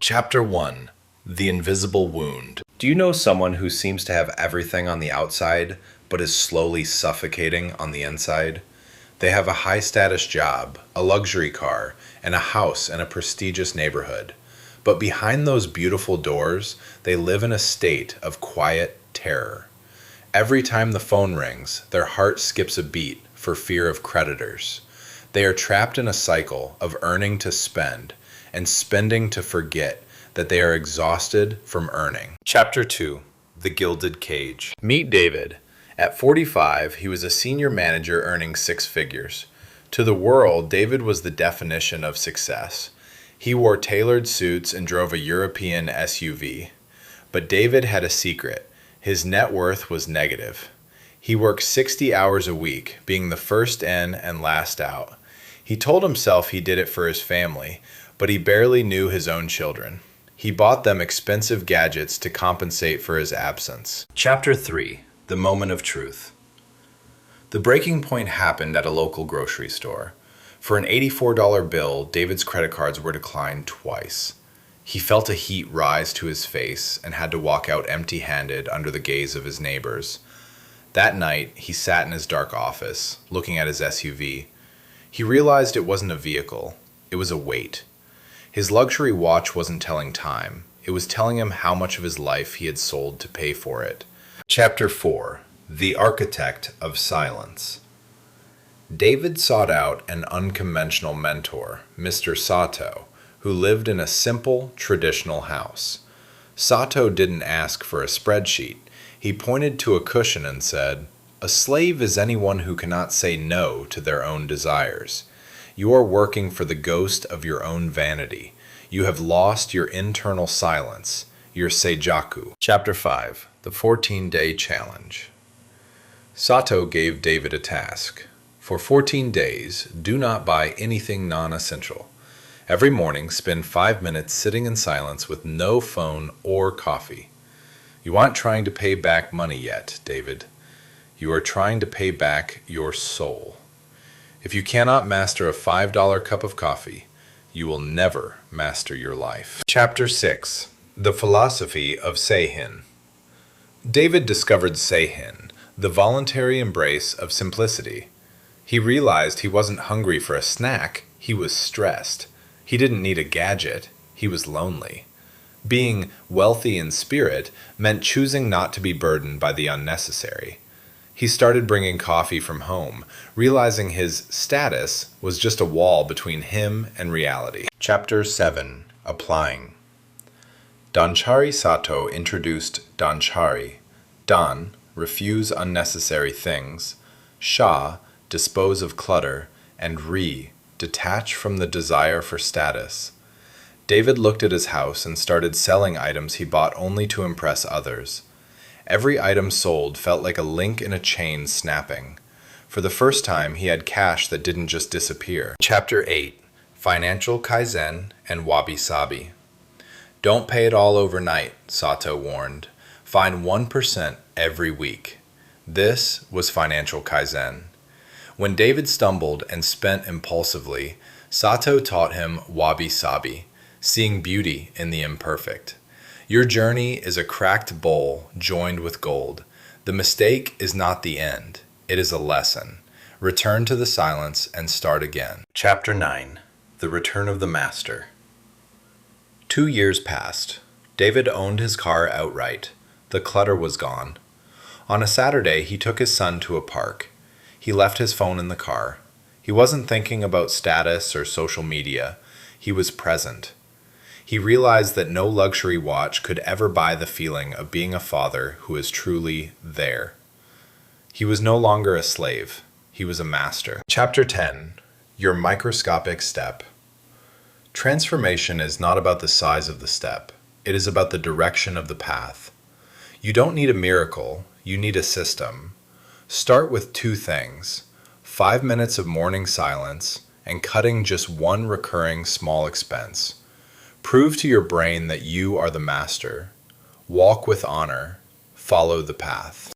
Chapter 1. The Invisible Wound. Do you know someone who seems to have everything on the outside, but is slowly suffocating on the inside? They have a high-status job, a luxury car, and a house in a prestigious neighborhood. But behind those beautiful doors, they live in a state of quiet terror. Every time the phone rings, their heart skips a beat for fear of creditors. They are trapped in a cycle of earning to spend and spending to forget that they are exhausted from earning. Chapter 2. The Gilded Cage. Meet David. At 45, he was a senior manager earning six figures. To the world, David was the definition of success. He wore tailored suits and drove a European SUV. But David had a secret. His net worth was negative. He worked 60 hours a week, being the first in and last out. He told himself he did it for his family, but he barely knew his own children. He bought them expensive gadgets to compensate for his absence. Chapter 3. The Moment of Truth. The breaking point happened at a local grocery store. For an $84 bill, David's credit cards were declined twice. He felt a heat rise to his face and had to walk out empty-handed under the gaze of his neighbors. That night, he sat in his dark office, looking at his SUV. He realized it wasn't a vehicle. It was a weight. His luxury watch wasn't telling time. It was telling him how much of his life he had sold to pay for it. Chapter 4. The Architect of Silence. David sought out an unconventional mentor, Mr. Sato, who lived in a simple, traditional house. Sato didn't ask for a spreadsheet. He pointed to a cushion and said, "A slave is anyone who cannot say no to their own desires. You are working for the ghost of your own vanity. You have lost your internal silence, your Seijaku." Chapter 5. The 14-Day Challenge. Sato gave David a task. For 14 days, do not buy anything non-essential. Every morning, spend 5 minutes sitting in silence with no phone or coffee. You aren't trying to pay back money yet, David. You are trying to pay back your soul. If you cannot master a $5 cup of coffee, you will never master your life. Chapter 6. The Philosophy of Seihin. David discovered Seihin, the voluntary embrace of simplicity. He realized he wasn't hungry for a snack, he was stressed. He didn't need a gadget, he was lonely. Being wealthy in spirit meant choosing not to be burdened by the unnecessary. He started bringing coffee from home, realizing his status was just a wall between him and reality. Chapter 7. Applying. Danshari Sato introduced Danshari. Dan, refuse unnecessary things. Sha, dispose of clutter. And Ri, detach from the desire for status. David looked at his house and started selling items he bought only to impress others. Every item sold felt like a link in a chain snapping. For the first time, he had cash that didn't just disappear. Chapter 8. Financial Kaizen and Wabi-Sabi. Don't pay it all overnight, Sato warned. Find 1% every week. This was financial Kaizen. When David stumbled and spent impulsively, Sato taught him Wabi-Sabi, seeing beauty in the imperfect. Your journey is a cracked bowl joined with gold. The mistake is not the end. It is a lesson. Return to the silence and start again. Chapter 9. The Return of the Master. 2 years passed. David owned his car outright. The clutter was gone. On a Saturday, he took his son to a park. He left his phone in the car. He wasn't thinking about status or social media. He was present. He realized that no luxury watch could ever buy the feeling of being a father who is truly there. He was no longer a slave. He was a master. Chapter 10. Your Microscopic Step. Transformation is not about the size of the step. It is about the direction of the path. You don't need a miracle. You need a system. Start with 2 things: 5 minutes of morning silence and cutting just one recurring small expense. Prove to your brain that you are the master. Walk with honor. Follow the path.